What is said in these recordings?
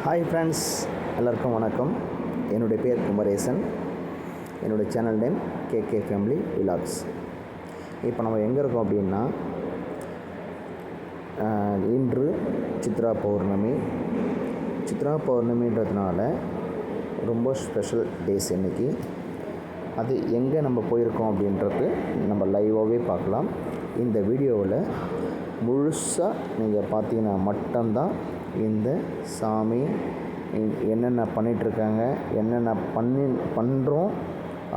Hi friends, எல்லாருக்கும் வணக்கம். என்னுடைய பேர் குமரேசன். என்னுடைய channel name KK family vlogs. இப்போ நம்ம எங்கே இருக்கோம் அப்படின்னா, இன்று சித்ரா பௌர்ணமி. சித்ரா பௌர்ணமின்றதுனால ரொம்ப ஸ்பெஷல் டேஸ் இன்றைக்கி. அது எங்கே நம்ம போயிருக்கோம் அப்படின்றது நம்ம லைவாகவே பார்க்கலாம். இந்த வீடியோவில் முழுசாக நீங்கள் பார்த்தீங்கன்னா மட்டும்தான் இந்த சாமி என்னென்ன பண்ணிகிட்ருக்காங்க, என்னென்ன பண்ணுறோம்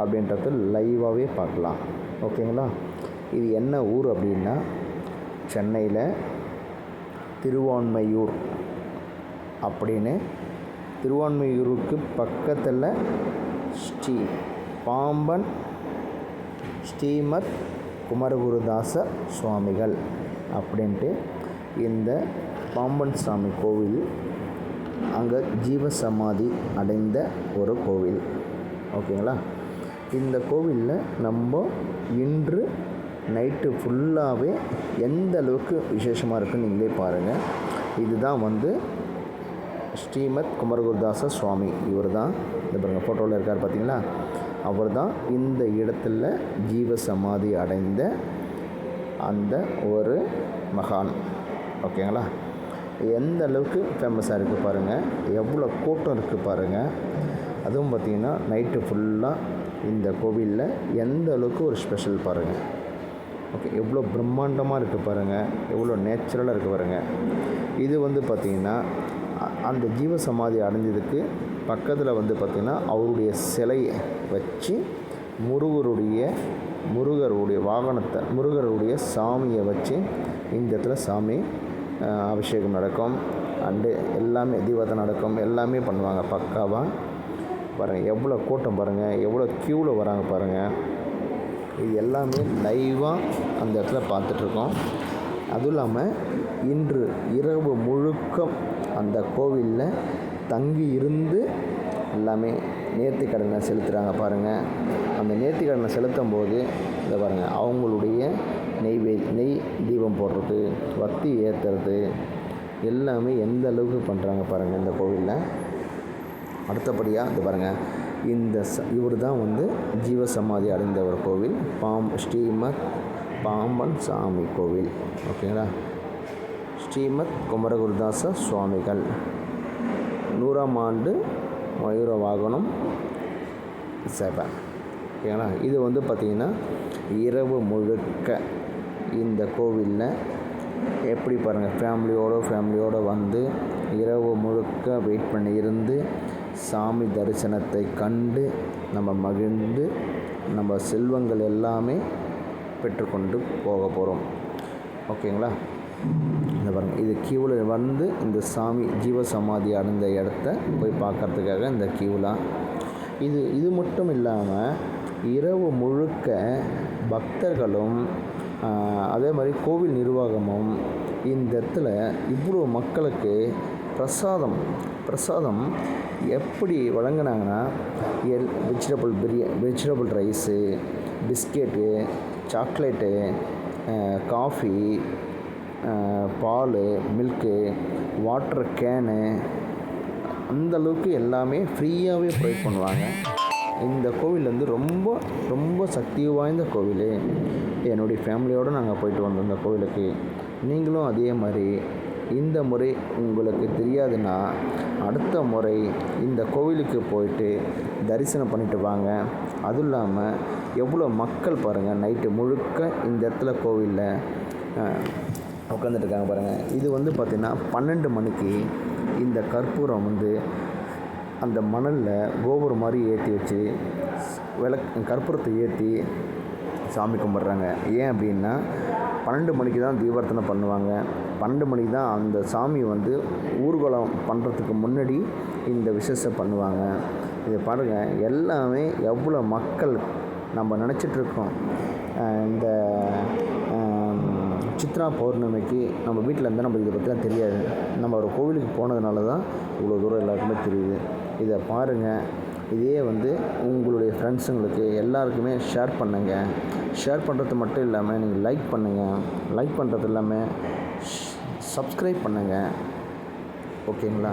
அப்படின்றது லைவாகவே பார்க்கலாம். ஓகேங்களா? இது என்ன ஊர் அப்படின்னா, சென்னையில் திருவான்மையூர் அப்படின்னு, திருவான்மையூருக்கு பக்கத்தில் ஸ்ரீ பாம்பன் ஸ்ரீமத் குமரகுருதாச சுவாமிகள் அப்படின்ட்டு இந்த பாம்பன் சாமி கோவில் அங்கே ஜீவசமாதி அடைந்த ஒரு கோவில். ஓகேங்களா? இந்த கோவிலில் நம்ம இன்று நைட்டு ஃபுல்லாகவே எந்த அளவுக்கு விசேஷமாக இருக்குன்னு நீங்களே பாருங்கள். இதுதான் ஸ்ரீமத் குமரகுருதாச சுவாமி. இவர் தான் இந்த பாருங்கள் ஃபோட்டோவில் இருக்கார் பார்த்தீங்களா, அவர் தான் இந்த இடத்துல ஜீவசமாதி அடைந்த அந்த ஒரு மகான். ஓகேங்களா? எந்த அளவுக்கு ஃபேமஸாக இருக்குது பாருங்கள், எவ்வளோ கூட்டம் இருக்குது பாருங்கள். அதுவும் பார்த்திங்கன்னா நைட்டு ஃபுல்லாக இந்த கோவிலில் எந்த அளவுக்கு ஒரு ஸ்பெஷல் பாருங்கள். ஓகே, எவ்வளோ பிரம்மாண்டமாக இருக்குது பாருங்கள், எவ்வளோ நேச்சுரலாக இருக்குது பாருங்கள். இது பார்த்திங்கன்னா அந்த ஜீவசமாதி அடைஞ்சதுக்கு பக்கத்தில் பார்த்திங்கன்னா அவருடைய சிலையை வச்சு முருகருடைய வாகனத்தை, முருகருடைய சாமியை வச்சு இந்த இடத்துல சாமி அபிஷேகம் நடக்கும். அண்டு எல்லாமே தீபத்தை நடக்கும், எல்லாமே பண்ணுவாங்க பக்காவாக. பாருங்கள் எவ்வளோ கூட்டம் பாருங்கள், எவ்வளோ க்யூவில் வராங்க பாருங்கள். இது எல்லாமே லைவாக அந்த இடத்துல பார்த்துட்ருக்கோம். அதுவும் இல்லாமல் இன்று இரவு முழுக்க அந்த கோவிலில் தங்கி இருந்து எல்லாமே நேர்த்திக்கடனை செலுத்துகிறாங்க பாருங்கள். அந்த நேர்த்திக்கடனை செலுத்தும் போது இதை பாருங்கள், அவங்களுடைய நெய் தீபம் போடுறது, வத்தி ஏற்றுறது எல்லாமே எந்த அளவுக்கு பண்ணுறாங்க பாருங்கள் இந்த கோவிலில். அடுத்தபடியாக இது பாருங்கள், இவர் தான் ஜீவசமாதி அடைந்த ஒரு கோவில், ஸ்ரீமத் பாம்பன் சாமி கோவில். ஓகேங்களா? ஸ்ரீமத் குமரகுருதாச சுவாமிகள் 100ஆம் ஆண்டு மயூர வாகனம் சேவை. ஓகேங்களா? இது பார்த்திங்கன்னா இரவு முழுக்க இந்த கோவிலில் எப்படி பாருங்கள், ஃபேமிலியோடு இரவு முழுக்க வெயிட் பண்ணி இருந்து சாமி தரிசனத்தை கண்டு நம்ம மகிழ்ந்து நம்ம செல்வங்கள் எல்லாமே பெற்றுக்கொண்டு போக போகிறோம். ஓகேங்களா? இந்த பாருங்கள், இது கியூவில் இந்த சாமி ஜீவசமாதி அடைந்த இடத்த போய் பார்க்குறதுக்காக இந்த கியூலாம். இது மட்டும் இல்லாமல் இரவு முழுக்க பக்தர்களும் அதே மாதிரி கோவில் நிர்வாகமும் இந்த இடத்துல இவ்வளோ மக்களுக்கு பிரசாதம் எப்படி வழங்கினாங்கன்னா, vegetable rice, biscuit, chocolate, coffee, பால், மில்க்கு, வாட்டர் கேனு, அந்தளவுக்கு எல்லாமே ஃப்ரீயாகவே ப்ரொவைட் பண்ணுவாங்க. இந்த கோவில் ரொம்ப ரொம்ப சக்தி வாய்ந்த கோவில். என்னுடைய ஃபேமிலியோடு நாங்கள் போயிட்டு வந்தோம் இந்த கோவிலுக்கு. நீங்களும் அதே மாதிரி இந்த முறை உங்களுக்கு தெரியாதுன்னா அடுத்த முறை இந்த கோவிலுக்கு போயிட்டு தரிசனம் பண்ணிட்டு வாங்க. அதுவும் இல்லாமல் எவ்வளோ மக்கள் பாருங்கள், நைட்டு முழுக்க இந்த இடத்துல கோவிலில் உட்காந்துட்டுருக்காங்க பாருங்கள். இது பார்த்திங்கன்னா 12 மணிக்கு இந்த கற்பூரம் அந்த மணலில் கோபுரம் மாதிரி ஏற்றி வச்சு கற்பூரத்தை ஏற்றி சாமி கும்பிட்றாங்க. ஏன் அப்படின்னா 12 மணிக்கு தான் தீபார்த்தனை பண்ணுவாங்க. 12 மணிக்கு தான் அந்த சாமி ஊர்வலம் பண்ணுறதுக்கு முன்னாடி இந்த விசேஷம் பண்ணுவாங்க. இதை பாருங்கள், எல்லாமே எவ்வளோ மக்கள் நம்ம நினச்சிட்ருக்கோம். இந்த சித்ரா பௌர்ணமிக்கு நம்ம வீட்டில் இருந்தால் நம்ம இதை பற்றிலாம் தெரியாது. நம்ம ஒரு கோவிலுக்கு போனதுனால தான் இவ்வளோ தூரம் எல்லாருக்குமே தெரியுது. இதை பாருங்கள், இதே உங்களுடைய ஃப்ரெண்ட்ஸுங்களுக்கு எல்லாருக்குமே ஷேர் பண்ணுங்கள். ஷேர் பண்ணுறது மட்டும் இல்லாமல் நீங்கள் லைக் பண்ணுங்கள். லைக் பண்ணுறது இல்லாமல் சப்ஸ்கிரைப் பண்ணுங்கள். ஓகேங்களா?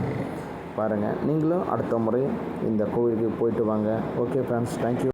பாருங்கள். நீங்களும் அடுத்த முறை இந்த கோவிலுக்கு போயிட்டு வாங்க. Okay friends, thank you.